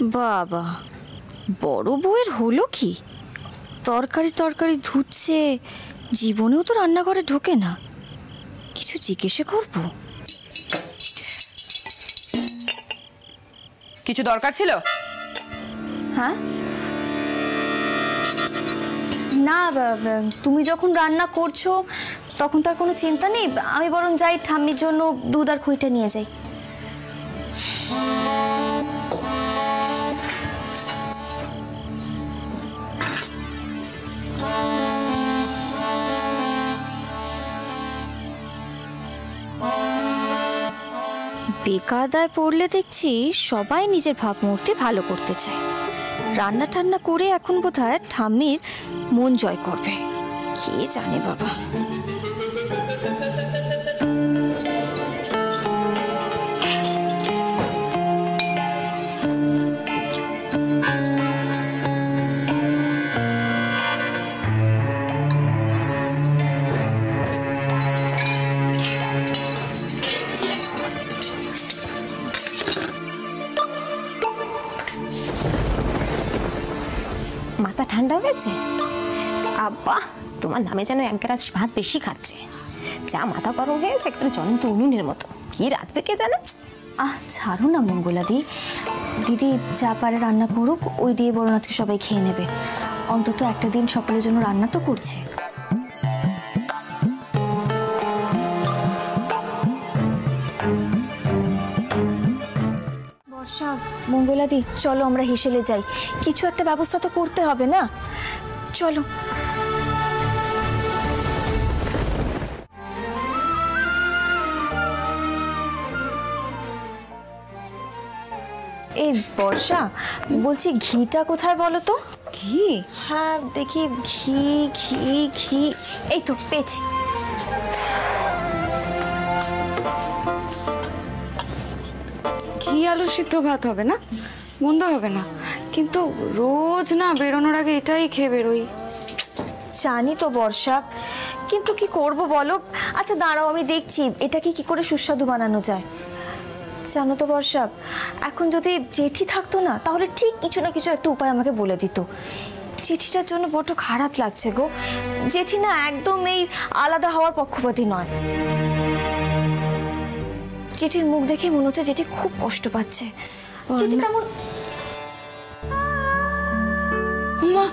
বাবা, বড় বউয়ের হলো কি? তরকারি তরকারি ধুচ্ছে, জীবনেও তো রান্নাঘরে ঢোকে না। কিছু জিজ্ঞেসে করব? কিছু দরকার ছিল? হ্যাঁ না, তুমি যখন রান্না করছো তখন তার কোনো চিন্তা নেই। আমি বরং যাই ঠাম্মির জন্য দুধ আর খইটা নিয়ে যাই। বেকায়দায় পড়লে দেখছি সবাই নিজের ভাবমূর্তি ভালো করতে চায়। রান্না টান্না করে এখন বোধহয় ঠাম্মির মন জয় করবে, কে জানে বাবা। মাথা ঠান্ডা হয়েছে? আব্বা তোমার নামে যেন এক গ্লাস ভাত বেশি খাচ্ছে। যা মাথা গরম হয়েছে একেবারে জ্বলন্ত উনুনের মতো। কি রাঁধবে কে জানে। ছাড়ো না মঙ্গলাদি, দিদি যা পারে রান্না করুক, ওই দিয়ে বরং আজকে সবাই খেয়ে নেবে। অন্তত একটা দিন সকলের জন্য রান্না তো করছে। বর্ষা, মঙ্গলাদি চলো আমরা হেসেলে যাই, কিছু একটা ব্যবস্থা তো করতে হবে না? চলো। এই বর্ষা, বলছি ঘিটা কোথায় বলো তো? ঘি? হ্যাঁ দেখি, ঘি ঘি ঘি, এই তো পেয়েছি। ঘি আলু সিদ্ধ ভাত হবে না, মন্দ হবে না, কিন্তু রোজ না বেরোনোর আগে এটাই খেয়ে বেরোই। জানি তো বর্ষা, কিন্তু কি করব বলো। আচ্ছা দাঁড়াও, আমি দেখছি এটাকে কি করে সুস্বাদু বানানো যায়। জানো তো বর্ষা, এখন যদি জেঠি থাকতো না তাহলে ঠিক কিছু না কিছু একটা উপায় আমাকে বলে দিত। জেঠিটার জন্য বড্ড খারাপ লাগছে গো। জেঠি না একদম এই আলাদা হওয়ার পক্ষপাতী নয়। জেঠির মুখ দেখে মনে হচ্ছে জেঠি খুব কষ্ট পাচ্ছে। জেঠি তেমন। মা,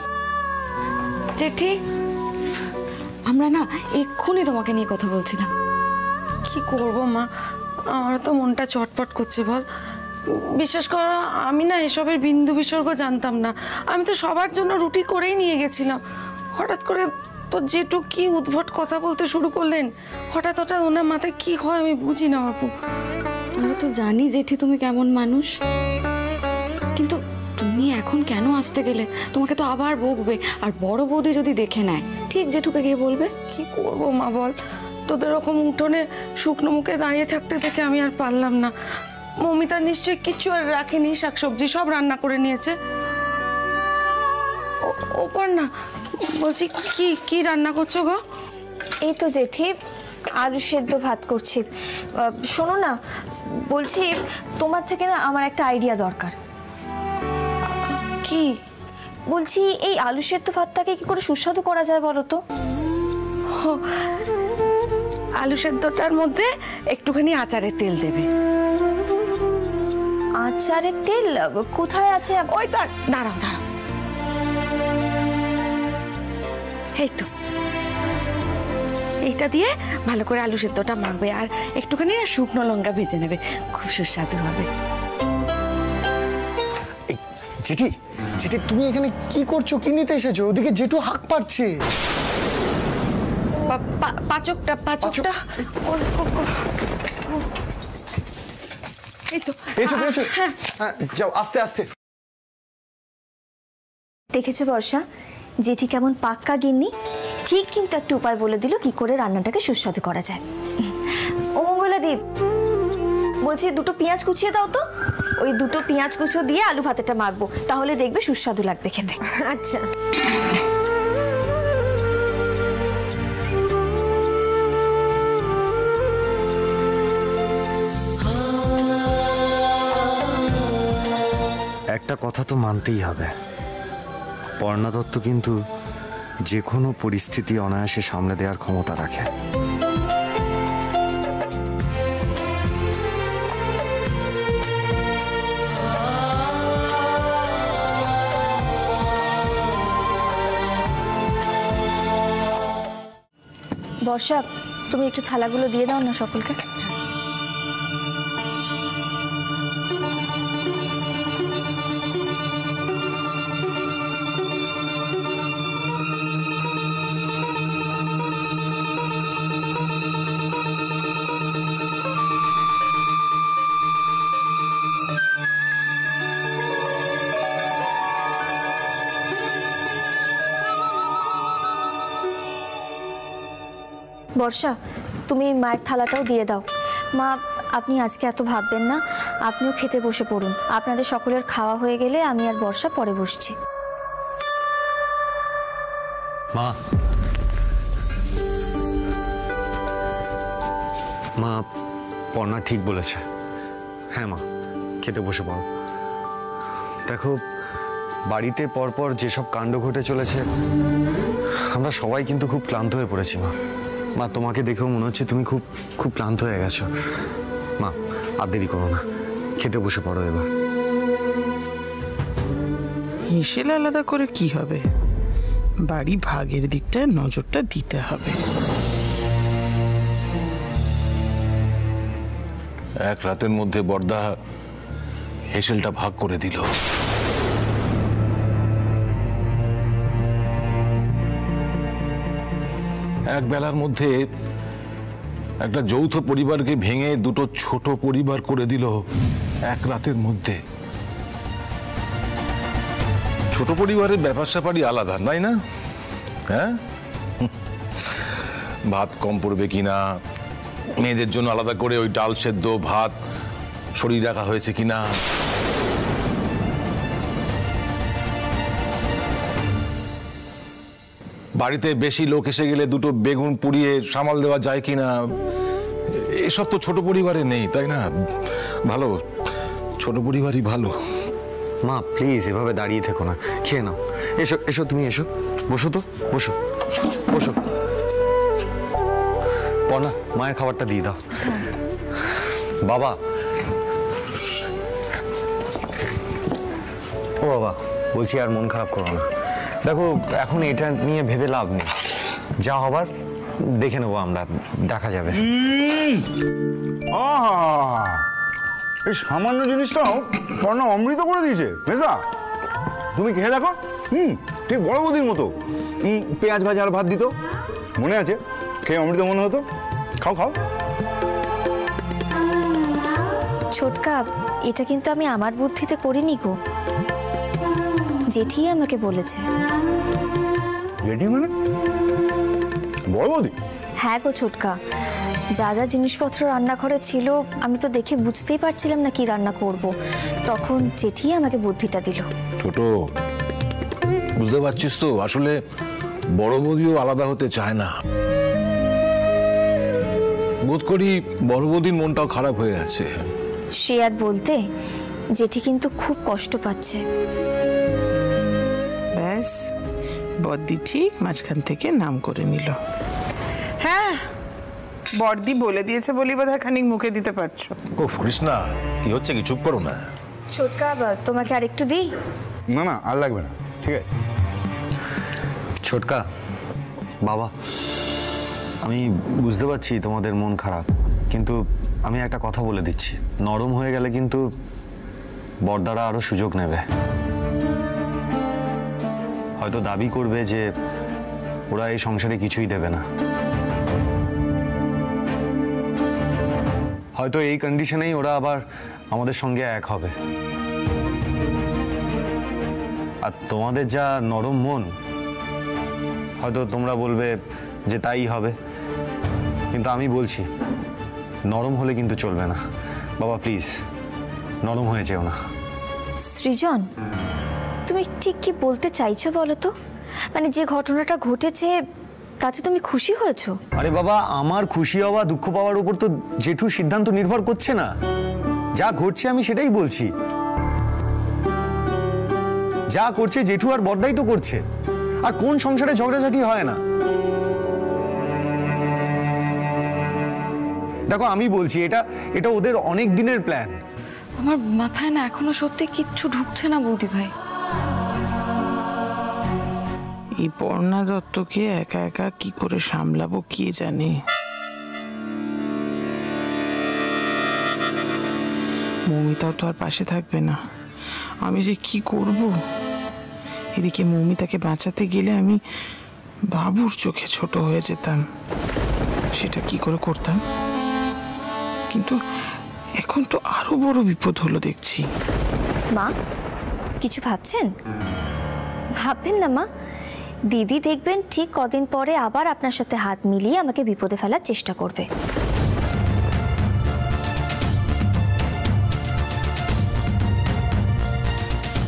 জেঠি, আমরা না এক্ষুনি তোমাকে নিয়ে কথা বলছিলাম। কি করব মা, আমার তো মনটা চটপট করছে বল। বিশ্বাস করো, আমি না এসবের বিন্দু বিসর্গ জানতাম না। আমি তো সবার জন্য রুটি করেই নিয়ে গেছিলাম। হঠাৎ করে তো জেঠু কি উদ্ভট কথা বলতে শুরু করলেন। হঠাৎ ওনার মাথায় কি হয় আমি বুঝি না বাপু। আমরা তো জানি জেঠি তুমি কেমন মানুষ, কিন্তু তুমি এখন কেন আসতে গেলে? তোমাকে তো আবার বকবে, আর বড় বৌদি যদি দেখে নেয় ঠিক জেঠুকে গিয়ে বলবে। কি করব মা বল, তোদের ওরকম উঠোনে শুকনো মুখে দাঁড়িয়ে থাকতে থেকে আমি আর পারলাম না। মমিতা নিশ্চয়ই কিচ্ছু আর রাখেনি, শাকসবজি সব রান্না করে নিয়েছে। ওপর না, বলছি কি কি রান্না করছো গো? এই তো জেঠি আলু সেদ্ধ ভাত করছি। শোনো না, বলছি তোমার থেকে না আমার একটা আইডিয়া দরকার। কি? বলছি এই আলু সেদ্ধ ভাতটাকে কি করে সুস্বাদু করা যায় বলো তো? আলু সেদ্ধটার মধ্যে একটুখানি আচারের তেল দেবে। আচারের তেল কোথায় আছে? ওই তো, দাঁড়াও দাঁড়াও, এই তো এইটা দিয়ে ভালো করে আলু সেদ্ধটা মাখবে, আর একটুখানি শুকনো লঙ্কা ভেজে নেবে, খুব সুস্বাদু হবে। চিঠি, চিঠি তুমি এখানে কি করছো? কি নিতে এসেছো? ওদিকে জেঠু হাঁক পারছে। পাচকটা এই তো হ্যাঁ, যাও আস্তে আস্তে। দেখেছো বর্ষা, জেঠি কেমন পাক্কা গিন্নি। ঠিক কিন্তু একটা উপায় বলে দিল কি করে রান্নাটাকে সুস্বাদু করা যায়। ও মঙ্গলাদি, বলছি দুটো পেঁয়াজ কুচিয়ে দাও তো। ওই দুটো পেঁয়াজ কুচো দিয়ে আলু ভাতেটা মাখবো, তাহলে দেখবে সুস্বাদু লাগবে খেতে। আচ্ছা। এক একটা কথা তো মানতেই হবে, পর্ণা দত্ত কিন্তু যে কোনো পরিস্থিতি অনায়াসে সামলে দেওয়ার ক্ষমতা রাখে। বর্ষা, তুমি একটু থালাগুলো দিয়ে দাও না সকলকে। বর্ষা, তুমি মায়ের থালাটাও দিয়ে দাও। মা, আপনি আজকে এত ভাববেন না, আপনিও খেতে বসে পড়ুন। আপনাদের সকলের খাওয়া হয়ে গেলে আমি আর বর্ষা পরে বসছি। মা, মা, পর্ণা ঠিক বলেছে। হ্যাঁ মা, খেতে বসে পড়ো। দেখো, বাড়িতে পরপর যেসব কাণ্ড ঘটে চলেছে, আমরা সবাই কিন্তু খুব ক্লান্ত হয়ে পড়েছি মা। মা, তোমাকে দেখেও মনে হচ্ছে তুমি খুব খুব ক্লান্ত হয়ে গেছো। মা, আর দেরি করো না, খেতে বসে পড়ো এবার। হেসেল আলাদা করে কি হবে, বাড়ি ভাগের দিকটায় নজরটা দিতে হবে। এক রাতের মধ্যে বড়দা হেসেলটা ভাগ করে দিল। এক বেলার মধ্যে একটা যৌথ পরিবারকে ভেঙে দুটো ছোট পরিবার করে দিল এক রাতের মধ্যে। ছোট পরিবারের ব্যাপার স্যাপারই আলাদা, তাই না? হ্যাঁ, ভাত কম পড়বে কিনা, মেয়েদের জন্য আলাদা করে ওই ডাল সেদ্ধ ভাত সরিয়ে রাখা হয়েছে কিনা, বাড়িতে বেশি লোক এসে গেলে দুটো বেগুন পুড়িয়ে সামাল দেওয়া যায় কিনা, এসব তো ছোট পরিবারে নেই, তাই না? ভালো, ছোট পরিবারই ভালো। মা প্লিজ এভাবে দাঁড়িয়ে থেকো না, খেয়ে নাও। এসো এসো, তুমি এসো, বসো তো, বসো বসো। পর্ণা, মায়ের খাবারটা দিয়ে দাও। বাবা, ও বাবা, বলছি আর মন খারাপ করো না। দেখো, এখন এটা নিয়ে ভেবে লাভ নেই, যা হবার দেখে নেবো আমরা, দেখা যাবে। এই সামান্য জিনিসটাও পর্ণা অমৃত করে দিয়েছে। মেজা, তুমি খেয়ে দেখো। ঠিক বড় বৌদির মতো পেঁয়াজ ভাজা আর ভাত দিত, মনে আছে? খেয়ে অমৃত মনে হতো। খাও খাও। ছোটকা, এটা কিন্তু আমি আমার বুদ্ধিতে করিনি গো, জেঠি আমাকে বলেছে। জেঠি মানে? বড় বৌদি? হ্যাঁ গো ছোটকা, যা যা জিনিসপত্র রান্নাঘরে ছিল আমি তো দেখে বুঝতেই পারছিলাম না কি রান্না করব, তখন জেঠি আমাকে বুদ্ধিটা দিল। ছোট, বুঝতে পারছিস তো, আসলে বড় বৌদিও আলাদা হতে চায় না। বোধ করি বড় বৌদির মনটাও খারাপ হয়ে আছে। সে আর বলতে, জেঠি কিন্তু খুব কষ্ট পাচ্ছে। ব্যাস, বদ্দি ঠিক মাঝখান থেকে নাম করে নিল। হ্যাঁ, বর্দি বলে দিয়েছে বলি বোধহয় খানিক মুখে দিতে পারছো। ও কৃষ্ণা, কি হচ্ছে কি? চুপ করো না। ছোটকা, তোমাকে আর একটু দিই? না না, আর লাগবে না, ঠিক আছে। ছোটকা, বাবা, আমি বুঝতে পারছি তোমাদের মন খারাপ, কিন্তু আমি একটা কথা বলে দিচ্ছি, নরম হয়ে গেলে কিন্তু বড়দারা আরো সুযোগ নেবে। হয়তো দাবি করবে যে ওরা এই সংসারে কিছুই দেবে না। হয়তো এই কন্ডিশনেই ওরা আবার আমাদের সঙ্গে এক হবে। আর তোমাদের যা নরম মন, হয়তো তোমরা বলবে যে তাই হবে, কিন্তু আমি বলছি নরম হলে কিন্তু চলবে না। বাবা প্লিজ, নরম হয়ে যেও না। সৃজন, তুমি ঠিক কি বলতে চাইছো বলো তো? মানে যে ঘটনাটা ঘটেছে তাতে তুমি খুশি হয়েছো? আরে বাবা, আমার খুশি হওয়া দুঃখ পাওয়ার উপর তো জেঠুর সিদ্ধান্ত নির্ভর করছে না। যা ঘটছে আমি সেটাই বলছি। যা করছে জেঠু আর বড়দাই তো করছে। আর কোন সংসারে ঝগড়াঝাটি হয় না? দেখো আমি বলছি এটা ওদের অনেক দিনের প্ল্যান। আমার মাথায় না এখনো সত্যি কিচ্ছু ঢুকছে না বৌদি ভাই। এই পর্ণা দত্তকে একা একা কি করে সামলাবো কে জানে। মৌমিতাও তো আর পাশে থাকবে না, আমি যে কি করব। এদিকে মৌমিতাকে বাঁচাতে গেলে আমি বাবুর চোখে ছোট হয়ে যেতাম, সেটা কি করে করতাম। কিন্তু এখন তো আরো বড় বিপদ হলো দেখছি। মা কিছু ভাবছেন? ভাববেন না মা, দিদি দেখবেন ঠিক কদিন পরে আবার আপনার সাথে হাত মিলিয়ে আমাকে বিপদে ফেলার চেষ্টা করবে।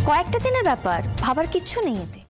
কয়েকটা দিনের ব্যাপার, ভাবার কিচ্ছু নেই এতে।